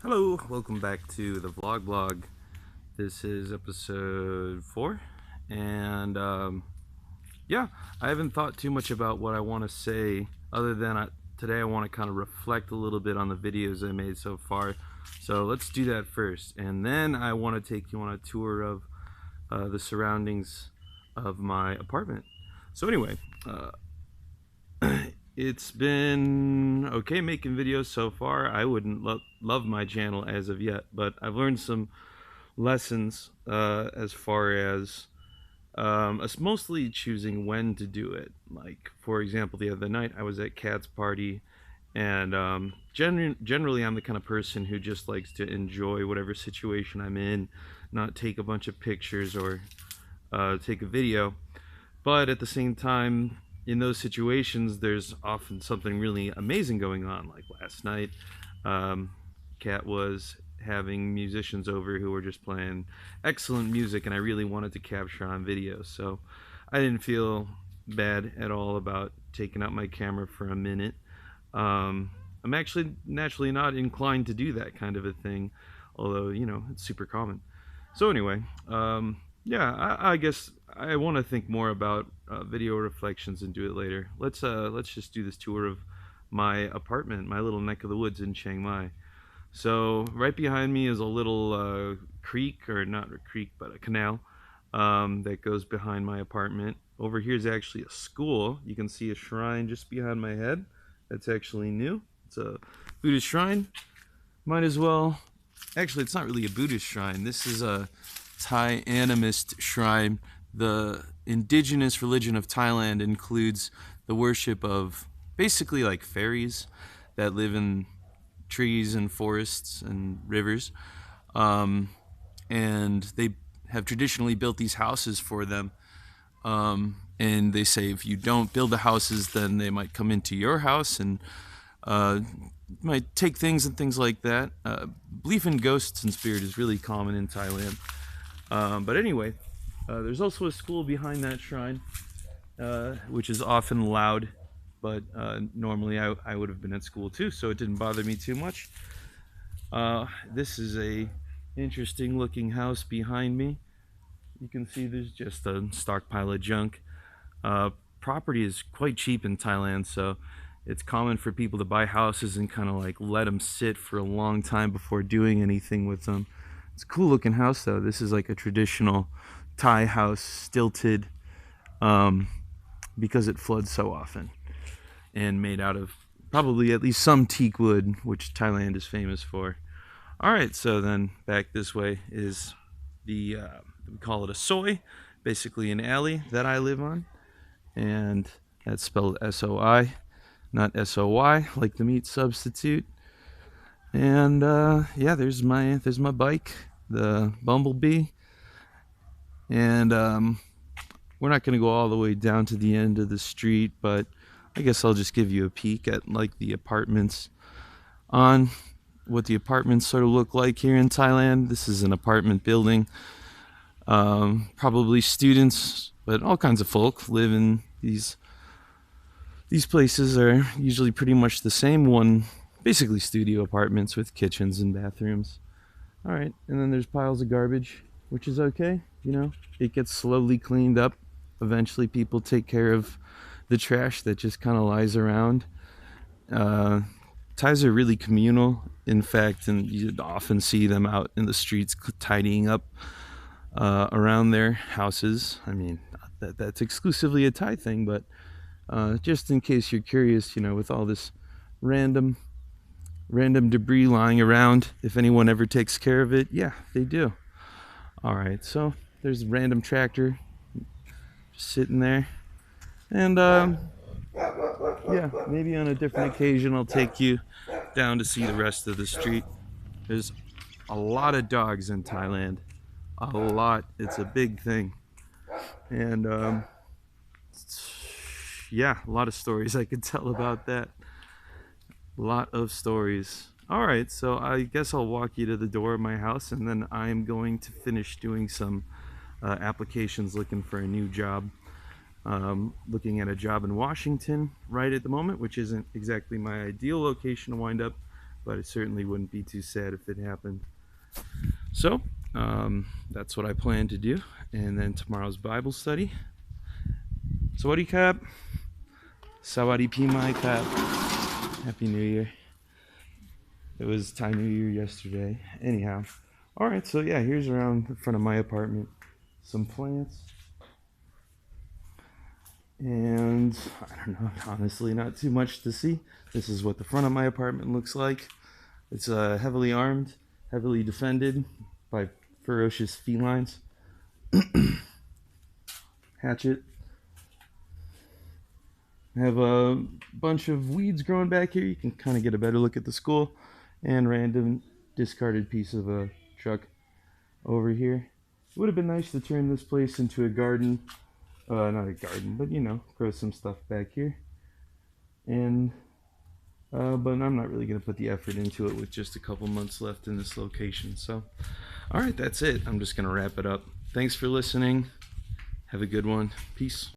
Hello, welcome back to the vlog blog. This is episode 4, and yeah, I haven't thought too much about what I want to say other than today I want to kind of reflect a little bit on the videos I made so far. So let's do that first, and then I want to take you on a tour of the surroundings of my apartment. So anyway, it's been okay making videos so far. I wouldn't love my channel as of yet, but I've learned some lessons as far as us mostly choosing when to do it. Like, for example, the other night I was at Kat's party, and generally I'm the kind of person who just likes to enjoy whatever situation I'm in, not take a bunch of pictures or take a video. But at the same time, in those situations, there's often something really amazing going on. Like last night, Kat was having musicians over who were just playing excellent music, and I really wanted to capture on video. So I didn't feel bad at all about taking out my camera for a minute. I'm actually naturally not inclined to do that kind of a thing, although, it's super common. So anyway, yeah, I guess I want to think more about video reflections and do it later. Let's just do this tour of my apartment, my little neck of the woods in Chiang Mai. So right behind me is a little creek, or not a creek, but a canal that goes behind my apartment. Over here is actually a school. You can see a shrine just behind my head. That's actually new. It's a Buddhist shrine. Might as well. Actually, it's not really a Buddhist shrine. This is a Thai animist shrine. The indigenous religion of Thailand includes the worship of basically like fairies that live in trees and forests and rivers. And they have traditionally built these houses for them. And they say if you don't build the houses, then they might come into your house and might take things and things like that. Belief in ghosts and spirit is really common in Thailand. But anyway, there's also a school behind that shrine, which is often loud, but normally I would have been at school too, so it didn't bother me too much. This is a interesting looking house behind me. You can see there's just a stockpile of junk. Property is quite cheap in Thailand, so it's common for people to buy houses and kind of like let them sit for a long time before doing anything with them. It's a cool looking house though. This is like a traditional Thai house, stilted, because it floods so often, and made out of probably at least some teak wood, which Thailand is famous for. All right, so then back this way is we call it a soi, basically an alley that I live on, and that's spelled S-O-I, not S-O-Y, like the meat substitute. And yeah, there's my bike, the Bumblebee, and we're not going to go all the way down to the end of the street, but I guess I'll just give you a peek at like the apartments on what the apartments sort of look like here in Thailand. This is an apartment building. Probably students, but all kinds of folk live in these places. Are usually pretty much the same one, basically studio apartments with kitchens and bathrooms. All right, and then there's piles of garbage, which is okay. It gets slowly cleaned up. Eventually, people take care of the trash that just kind of lies around. Thais are really communal, in fact, and you often see them out in the streets tidying up around their houses. I mean, that's exclusively a Thai thing, but just in case you're curious, with all this random debris lying around, if anyone ever takes care of it, yeah, they do. All right, so there's a random tractor just sitting there, and yeah, maybe on a different occasion I'll take you down to see the rest of the street. There's a lot of dogs in Thailand. A lot. It's a big thing. And yeah, a lot of stories I could tell about that. A lot of stories. All right, so I guess I'll walk you to the door of my house, and then I'm going to finish doing some applications looking for a new job. Looking at a job in Washington right at the moment, which isn't exactly my ideal location to wind up, but it certainly wouldn't be too sad if it happened. So that's what I plan to do, and then tomorrow's Bible study. Sawadee Kap. Sawadee Pimai Kap. Happy New Year. It was Thai New Year yesterday. Anyhow. Alright, so yeah, here's around the front of my apartment. Some plants. And I don't know, honestly, not too much to see. This is what the front of my apartment looks like. It's heavily armed, heavily defended by ferocious felines. Hatchet. I have a bunch of weeds growing back here. You can kind of get a better look at the school. And random discarded piece of a truck over here. It would have been nice to turn this place into a garden. Not a garden, but you know, grow some stuff back here. And but I'm not really going to put the effort into it with just a couple months left in this location. So, all right, that's it. I'm just going to wrap it up. Thanks for listening. Have a good one. Peace.